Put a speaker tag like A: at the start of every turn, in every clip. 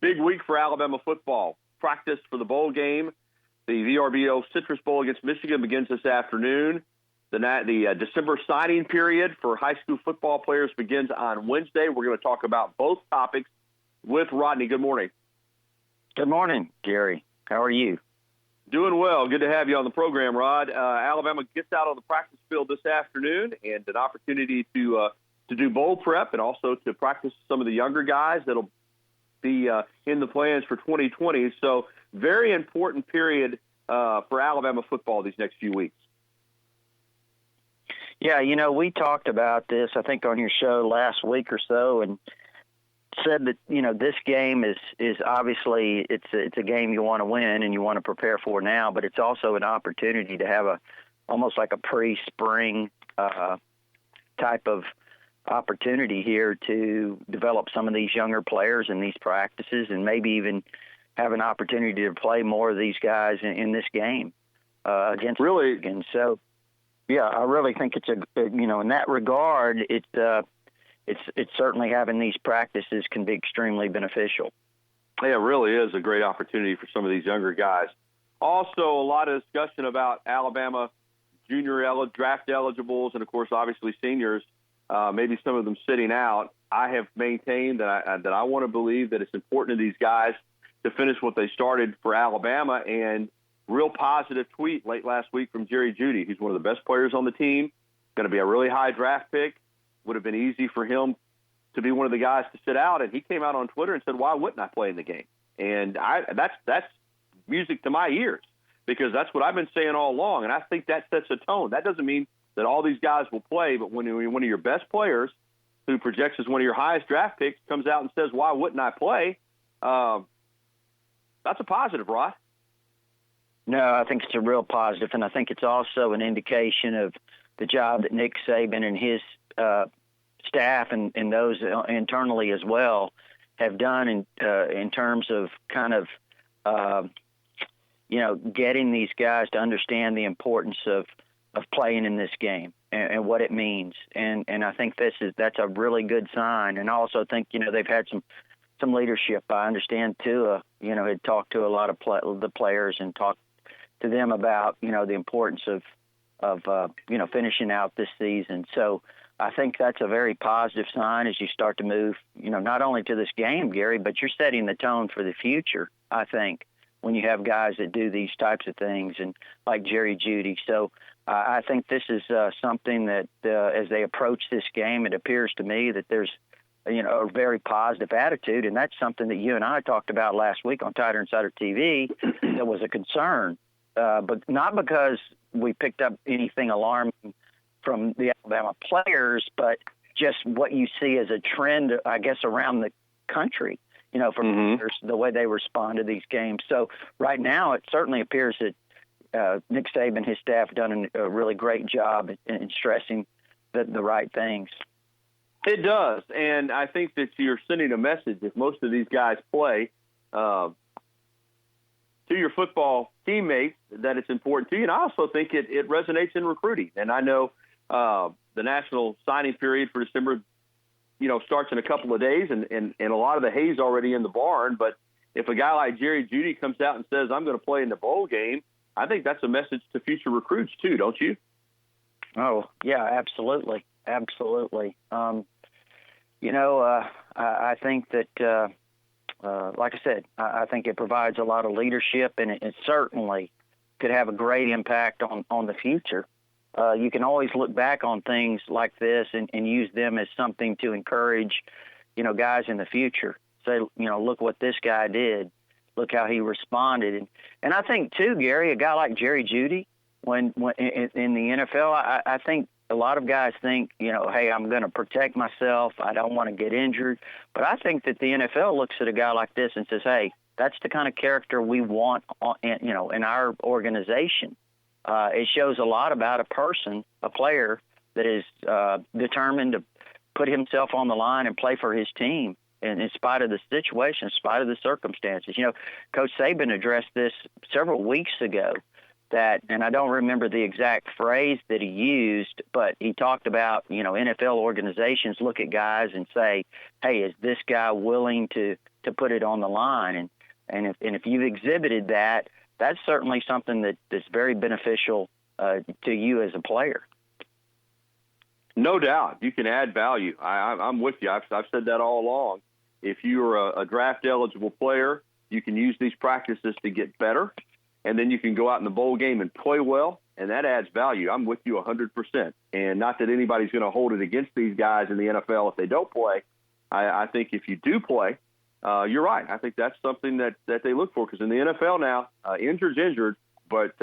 A: Big week for Alabama football. Practice for the bowl game. The VRBO Citrus Bowl against Michigan begins this afternoon. The December signing period for high school football players begins on Wednesday. We're going to talk about both topics with Rodney. Good morning.
B: Good morning, Gary. How are you?
A: Doing well. Good to have you on the program, Rod. Alabama gets out on the practice field this afternoon, and an opportunity to do bowl prep and also to practice some of the younger guys that'll be in the plans for 2020. So very important period for Alabama football these next few weeks.
B: Yeah, we talked about this, I think, on your show last week or so, and said that, this game is obviously it's a game you want to win and you want to prepare for now, but it's also an opportunity to have almost like a pre-spring type of opportunity here to develop some of these younger players in these practices and maybe even have an opportunity to play more of these guys in this game against Michigan. So, yeah, I really think it's in that regard, it's certainly having these practices can be extremely beneficial.
A: Yeah, it really is a great opportunity for some of these younger guys. Also, a lot of discussion about Alabama junior draft eligibles and, of course, obviously seniors, maybe some of them sitting out. I have maintained that I want to believe that it's important to these guys to finish what they started for Alabama, and real positive tweet late last week from Jerry Jeudy. He's one of the best players on the team, going to be a really high draft pick. Would have been easy for him to be one of the guys to sit out, and he came out on Twitter and said, why wouldn't I play in the game? And that's music to my ears, because that's what I've been saying all along, and I think that sets a tone. That doesn't mean that all these guys will play, but when one of your best players, who projects as one of your highest draft picks, comes out and says, why wouldn't I play, that's a positive, Rod.
B: No, I think it's a real positive, and I think it's also an indication of the job that Nick Saban and his staff and those internally as well have done in terms of kind of getting these guys to understand the importance of playing in this game and what it means, and I think that's a really good sign. And I also think they've had some leadership. I understand Tua had talked to a lot of the players and talked to them about the importance of finishing out this season. So I think that's a very positive sign as you start to move, not only to this game, Gary, but you're setting the tone for the future, I think, when you have guys that do these types of things, and like Jerry Jeudy. So I think this is something that as they approach this game, it appears to me that there's a very positive attitude, and that's something that you and I talked about last week on Tighter Insider TV that was a concern, but not because we picked up anything alarming from the Alabama players, but just what you see as a trend, I guess, around the country, from players, the way they respond to these games. So right now, it certainly appears that Nick Saban and his staff have done a really great job in stressing the right things.
A: It does, and I think that you're sending a message, if most of these guys play, to your football teammates, that it's important to you. And I also think it resonates in recruiting. And I know the national signing period for December, starts in a couple of days, and a lot of the hay's already in the barn. But if a guy like Jerry Jeudy comes out and says, I'm going to play in the bowl game, I think that's a message to future recruits too, don't you?
B: Oh, yeah, absolutely. Absolutely. I think that, like I said, I think it provides a lot of leadership, and it certainly could have a great impact on the future. You can always look back on things like this and use them as something to encourage, guys in the future. Say, look what this guy did. Look how he responded. And I think, too, Gary, a guy like Jerry Jeudy, when in the NFL, I think a lot of guys think, hey, I'm going to protect myself. I don't want to get injured. But I think that the NFL looks at a guy like this and says, hey, that's the kind of character we want, in our organization. It shows a lot about a person, a player that is determined to put himself on the line and play for his team in spite of the situation, in spite of the circumstances. Coach Saban addressed this several weeks ago, and I don't remember the exact phrase that he used, but he talked about, NFL organizations look at guys and say, hey, is this guy willing to to put it on the line. And if you've exhibited that, that's certainly something that's very beneficial to you as a player.
A: No doubt. You can add value. I'm with you. I've said that all along. If you're a draft-eligible player, you can use these practices to get better, and then you can go out in the bowl game and play well, and that adds value. I'm with you 100%. And not that anybody's going to hold it against these guys in the NFL if they don't play. I think if you do play, you're right. I think that's something that they look for, because in the NFL now, injured's injured, but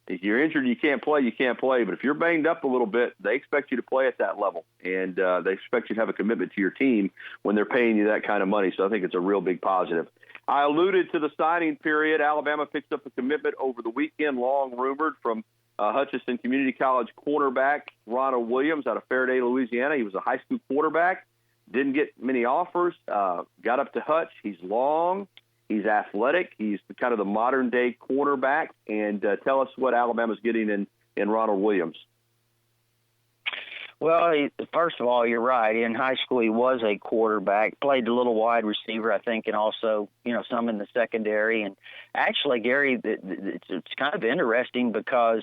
A: if you're injured and you can't play, you can't play. But if you're banged up a little bit, they expect you to play at that level, and they expect you to have a commitment to your team when they're paying you that kind of money. So I think it's a real big positive. I alluded to the signing period. Alabama picked up a commitment over the weekend, long rumored, from Hutchinson Community College cornerback Ronald Williams out of Faraday, Louisiana. He was a high school quarterback. Didn't get many offers. Got up to Hutch. He's long. He's athletic. He's kind of the modern-day quarterback. And tell us what Alabama's getting in Ronald Williams.
B: Well, first of all, you're right. In high school, he was a quarterback, played a little wide receiver, I think, and also, some in the secondary. And actually, Gary, it's kind of interesting because,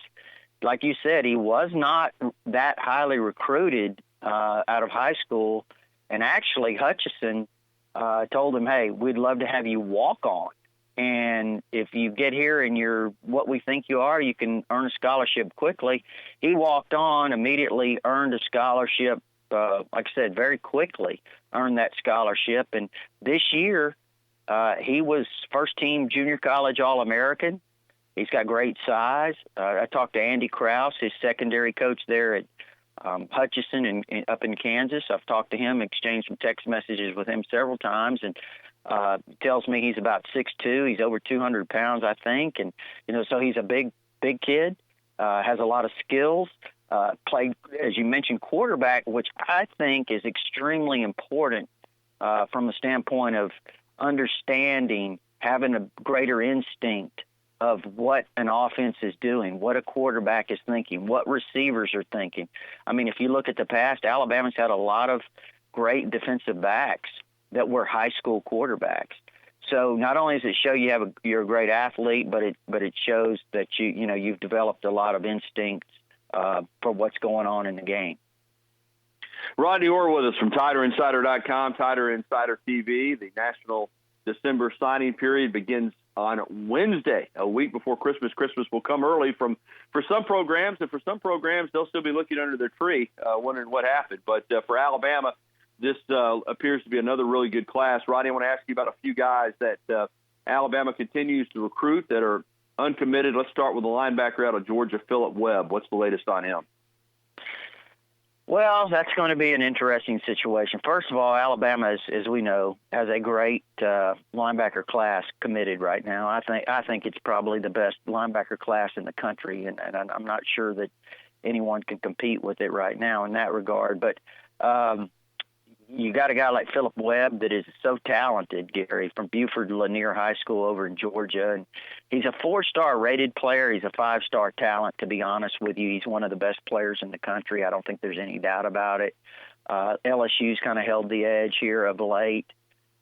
B: like you said, he was not that highly recruited out of high school. And actually, Hutchinson told him, hey, we'd love to have you walk on. And if you get here and you're what we think you are, you can earn a scholarship quickly. He walked on, immediately earned a scholarship, like I said, very quickly earned that scholarship. And this year, he was first-team junior college All-American. He's got great size. I talked to Andy Krause, his secondary coach there at Hutchinson and up in Kansas. I've talked to him, exchanged some text messages with him several times, and tells me he's about 6'2". He's over 200 pounds, I think. And, so he's a big kid, has a lot of skills, played, as you mentioned, quarterback, which I think is extremely important from the standpoint of understanding, having a greater instinct of what an offense is doing, what a quarterback is thinking, what receivers are thinking. I mean, if you look at the past, Alabama's had a lot of great defensive backs that were high school quarterbacks. So not only does it show you're a great athlete, but it shows that you've developed a lot of instincts for what's going on in the game.
A: Rodney Orr with us from TiderInsider.com, Tider Insider TV. The national December signing period begins on Wednesday, a week before Christmas. Christmas will come early for some programs, and for some programs, they'll still be looking under their tree, wondering what happened. But for Alabama, this appears to be another really good class. Rodney, I want to ask you about a few guys that Alabama continues to recruit that are uncommitted. Let's start with the linebacker out of Georgia, Philip Webb. What's the latest on him?
B: Well, that's going to be an interesting situation. First of all, Alabama, as we know, has a great linebacker class committed right now. I think it's probably the best linebacker class in the country, and I'm not sure that anyone can compete with it right now in that regard. But you got a guy like Philip Webb that is so talented, Gary, from Buford Lanier High School over in Georgia. And he's a 4-star rated player. He's a 5-star talent, to be honest with you. He's one of the best players in the country. I don't think there's any doubt about it. LSU's kind of held the edge here of late.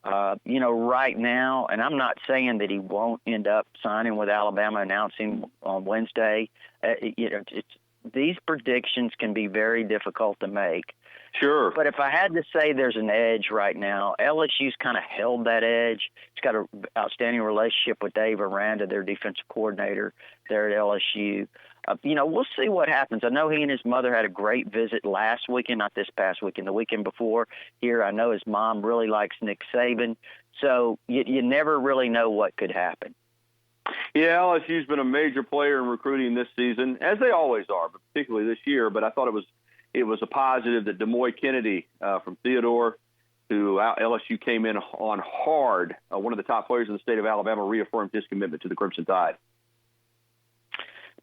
B: Right now, and I'm not saying that he won't end up signing with Alabama, announcing on Wednesday. These predictions can be very difficult to make.
A: Sure.
B: But if I had to say there's an edge right now, LSU's kind of held that edge. It's got an outstanding relationship with Dave Aranda, their defensive coordinator there at LSU. We'll see what happens. I know he and his mother had a great visit last weekend, not this past weekend, the weekend before here. I know his mom really likes Nick Saban. So you never really know what could happen.
A: Yeah, LSU's been a major player in recruiting this season, as they always are, but particularly this year. But I thought it was a positive that Demoy Kennedy from Theodore, who LSU came in on hard, one of the top players in the state of Alabama, reaffirmed his commitment to the Crimson Tide.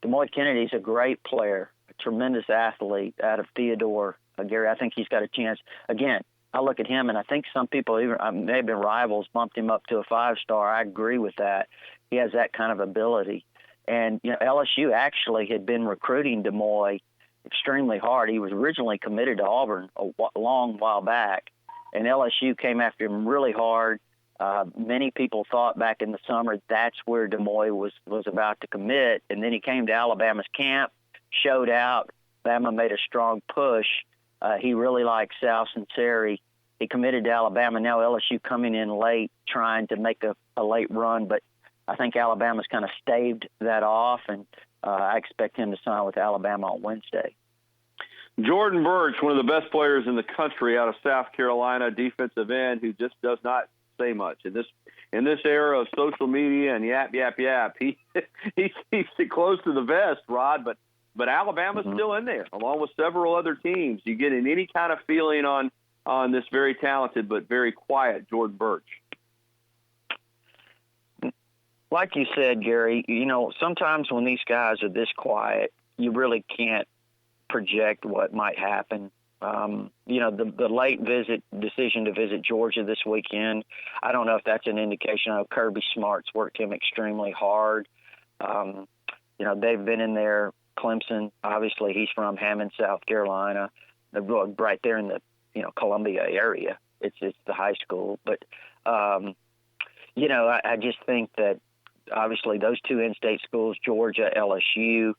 B: Demoy Kennedy's a great player, a tremendous athlete out of Theodore. Gary, I think he's got a chance. Again, I look at him, and I think some people, even may have been rivals, bumped him up to a 5-star. I agree with that. He has that kind of ability. And LSU actually had been recruiting Demoy extremely hard. He was originally committed to Auburn a long while back, and LSU came after him really hard. Many people thought back in the summer that's where Des Moines was about to commit, and then he came to Alabama's camp, showed out. Alabama made a strong push. He really likes Sal Sinceri. He committed to Alabama. Now LSU coming in late, trying to make a late run, but I think Alabama's kind of staved that off, and I expect him to sign with Alabama on Wednesday.
A: Jordan Birch, one of the best players in the country out of South Carolina, defensive end, who just does not say much in this era of social media and yap. He keeps it close to the vest, Rod, but Alabama's still in there, along with several other teams. You get any kind of feeling on this very talented but very quiet Jordan Birch?
B: Like you said, Gary, sometimes when these guys are this quiet, you really can't project what might happen. The late decision to visit Georgia this weekend, I don't know if that's an indication. I know Kirby Smart's worked him extremely hard. They've been in there. Clemson, obviously, he's from Hammond, South Carolina. They're right there in the Columbia area. It's the high school, but I just think that obviously those two in-state schools, Georgia, LSU,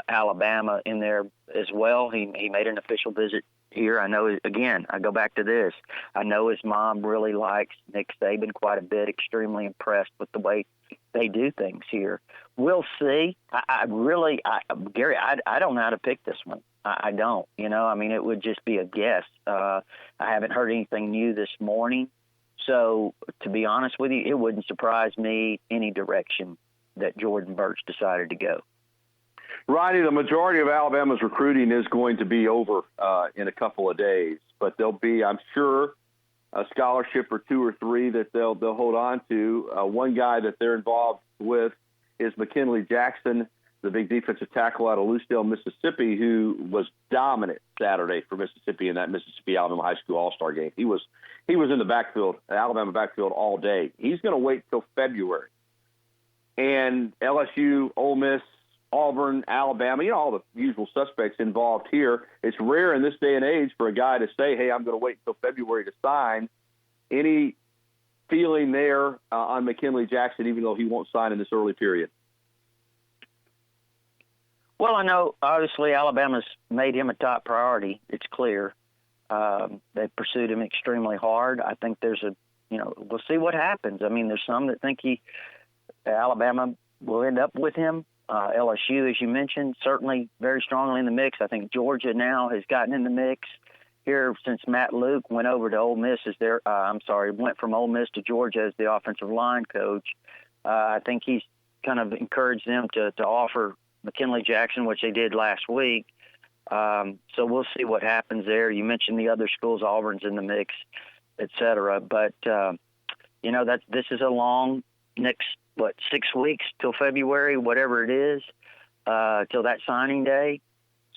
B: Alabama in there as well. He made an official visit here. I know, again, I go back to this. I know his mom really likes Nick Saban quite a bit, extremely impressed with the way they do things here. We'll see. Gary, I don't know how to pick this one. I don't. It would just be a guess. I haven't heard anything new this morning. So, to be honest with you, it wouldn't surprise me any direction that Jordan Birch decided to go.
A: Rodney, the majority of Alabama's recruiting is going to be over in a couple of days, but there'll be, I'm sure, a scholarship or two or three that they'll hold on to. One guy that they're involved with is McKinley Jackson, the big defensive tackle out of Lucedale, Mississippi, who was dominant Saturday for Mississippi in that Mississippi-Alabama High School All-Star game. He was in the backfield, Alabama backfield all day. He's going to wait till February. And LSU, Ole Miss, Auburn, Alabama, all the usual suspects involved here. It's rare in this day and age for a guy to say, hey, I'm going to wait until February to sign. Any feeling there on McKinley Jackson, even though he won't sign in this early period?
B: Well, I know, obviously, Alabama's made him a top priority. It's clear. They've pursued him extremely hard. I think there's we'll see what happens. There's some that think Alabama will end up with him. LSU, as you mentioned, certainly very strongly in the mix. I think Georgia now has gotten in the mix here since Matt Luke went over to Ole Miss went from Ole Miss to Georgia as the offensive line coach. I think he's kind of encouraged them to offer McKinley Jackson, which they did last week. So we'll see what happens there. You mentioned the other schools, Auburn's in the mix, et cetera. But, this is a long next, 6 weeks till February, whatever it is, till that signing day.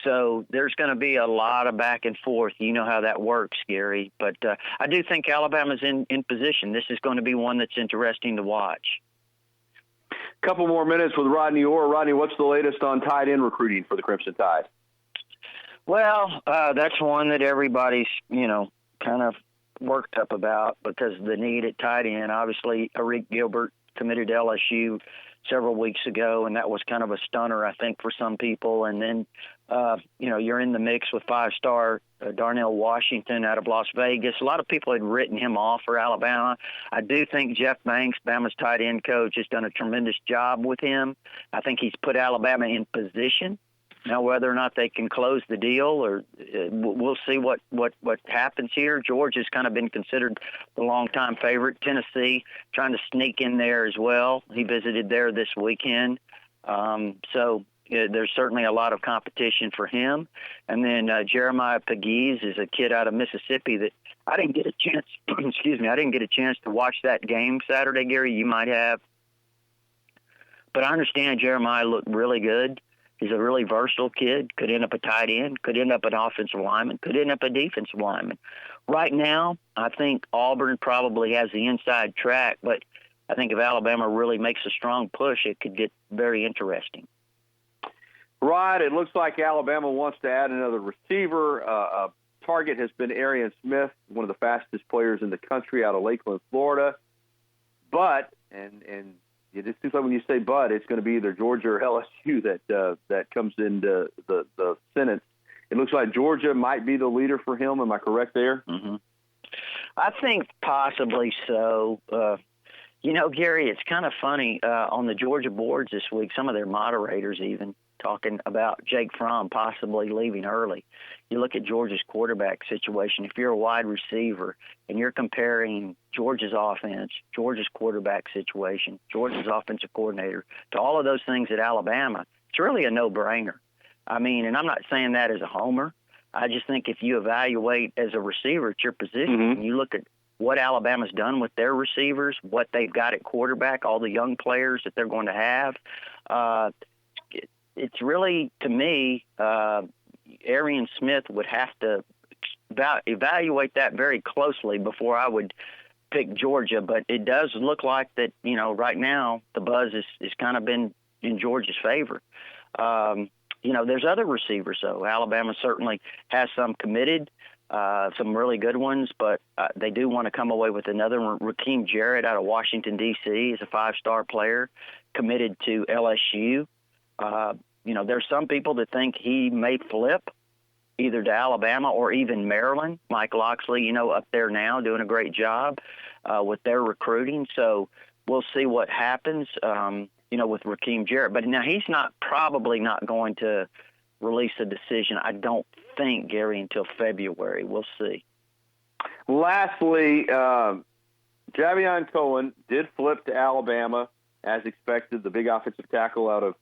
B: So there's going to be a lot of back and forth. You know how that works, Gary. But I do think Alabama's in position. This is going to be one that's interesting to watch.
A: Couple more minutes with Rodney Orr. Rodney, what's the latest on tight end recruiting for the Crimson Tide?
B: Well, that's one that everybody's, kind of worked up about because of the need at tight end. Obviously, Arik Gilbert committed to LSU several weeks ago, and that was kind of a stunner, I think, for some people. And then, you're in the mix with five-star Darnell Washington out of Las Vegas. A lot of people had written him off for Alabama. I do think Jeff Banks, Bama's tight end coach, has done a tremendous job with him. I think he's put Alabama in position. Now, whether or not they can close the deal, or we'll see what happens here. Georgia's kind of been considered the longtime favorite. Tennessee trying to sneak in there as well. He visited there this weekend. So there's certainly a lot of competition for him. And then Jeremiah Pegues is a kid out of Mississippi that I didn't get a chance. I didn't get a chance to watch that game Saturday, Gary. You might have. But I understand Jeremiah looked really good. He's a really versatile kid, could end up a tight end, could end up an offensive lineman, could end up a defensive lineman. Right now, I think Auburn probably has the inside track, but I think if Alabama really makes a strong push, it could get very interesting.
A: Right. It looks like Alabama wants to add another receiver. Target has been Arian Smith, one of the fastest players in the country out of Lakeland, Florida. but and it just seems like when you say but, it's going to be either Georgia or LSU that comes into the sentence. It looks like Georgia might be the leader for him. Am I correct there?
B: Mm-hmm. I think possibly so. Gary, it's kind of funny. On the Georgia boards this week, some of their moderators even talking about Jake Fromm possibly leaving early. You look at Georgia's quarterback situation. If you're a wide receiver and you're comparing Georgia's offense, Georgia's quarterback situation, Georgia's offensive coordinator to all of those things at Alabama, it's really a no-brainer. I mean, and I'm not saying that as a homer. I just think if you evaluate as a receiver at your position, and you look at what Alabama's done with their receivers, what they've got at quarterback, all the young players that they're going to have, it's really, to me, Arian Smith would have to evaluate that very closely before I would pick Georgia. But it does look like that, right now the buzz is kind of been in Georgia's favor. There's other receivers, though. Alabama certainly has some committed, some really good ones, but they do want to come away with another one. Rakeem Jarrett out of Washington, D.C. is a 5-star player committed to LSU. There's some people that think he may flip either to Alabama or even Maryland. Mike Loxley, up there now doing a great job with their recruiting. So we'll see what happens, with Rakeem Jarrett. But now he's probably not going to release a decision, I don't think, Gary, until February. We'll see.
A: Lastly, Javion Cohen did flip to Alabama, as expected, the big offensive tackle out of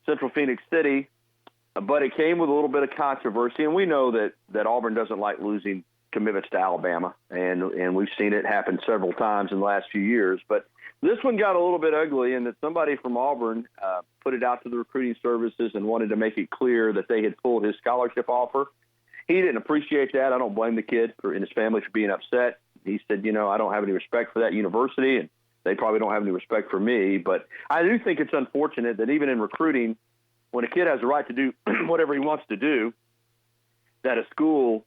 A: Central Phoenix City, but it came with a little bit of controversy, and we know that Auburn doesn't like losing commitments to Alabama, and we've seen it happen several times in the last few years. But this one got a little bit ugly in that somebody from Auburn put it out to the recruiting services and wanted to make it clear that they had pulled his scholarship offer. He didn't appreciate that. I don't blame the kid and his family for being upset. He said, I don't have any respect for that university, and they probably don't have any respect for me. But I do think it's unfortunate that even in recruiting, when a kid has the right to do whatever he wants to do, that a school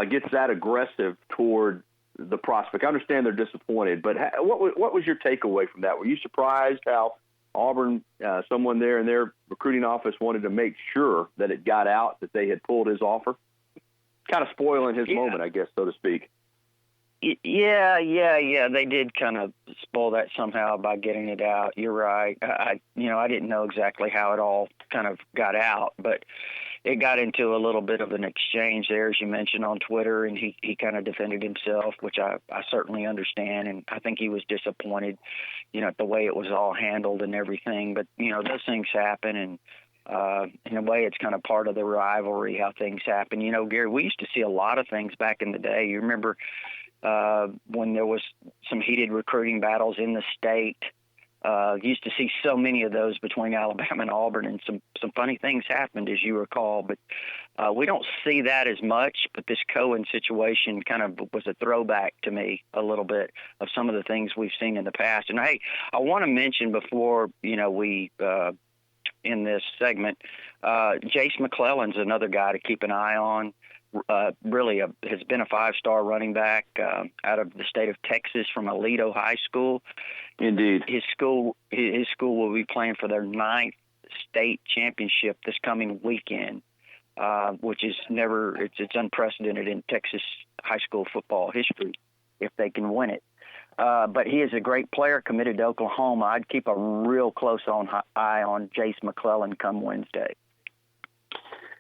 A: gets that aggressive toward the prospect. I understand they're disappointed, but what was your takeaway from that? Were you surprised how Auburn, someone there in their recruiting office, wanted to make sure that it got out that they had pulled his offer? Kind of spoiling his moment, I guess, so to speak.
B: Yeah. They did kind of spoil that somehow by getting it out. You're right. I didn't know exactly how it all kind of got out, but it got into a little bit of an exchange there, as you mentioned, on Twitter, and he kind of defended himself, which I certainly understand, and I think he was disappointed, at the way it was all handled and everything. But, those things happen, and in a way, it's kind of part of the rivalry, how things happen. Gary, we used to see a lot of things back in the day. You remember when there was some heated recruiting battles in the state. Used to see so many of those between Alabama and Auburn, and some funny things happened, as you recall. But we don't see that as much. But this Cohen situation kind of was a throwback to me a little bit of some of the things we've seen in the past. And, hey, I want to mention before, we in this segment, Jace McClellan's another guy to keep an eye on. Really has been a 5-star running back out of the state of Texas from Aledo High School.
A: Indeed.
B: His school will be playing for their 9th state championship this coming weekend, which is it's unprecedented in Texas high school football history if they can win it. But he is a great player, committed to Oklahoma. I'd keep a real close eye on Jace McClellan come Wednesday.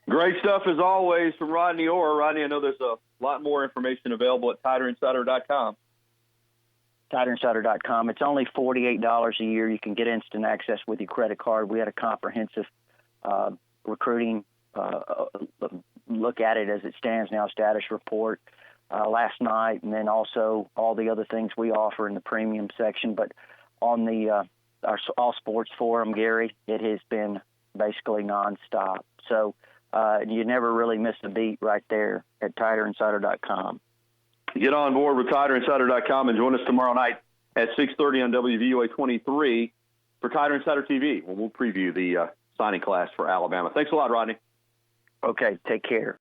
A: Great stuff, as always, from Rodney Orr. Rodney, I know there's a lot more information available at TiderInsider.com.
B: TiderInsider.com. It's only $48 a year. You can get instant access with your credit card. We had a comprehensive recruiting look at it as it stands now, status report last night, and then also all the other things we offer in the premium section. But on the our All Sports Forum, Gary, it has been basically nonstop. So you never really miss a beat right there at TiderInsider.com.
A: Get on board with TiderInsider.com and join us tomorrow night at 6:30 on WVUA 23 for Tider Insider TV, when we'll preview the signing class for Alabama. Thanks a lot, Rodney.
B: Okay, take care.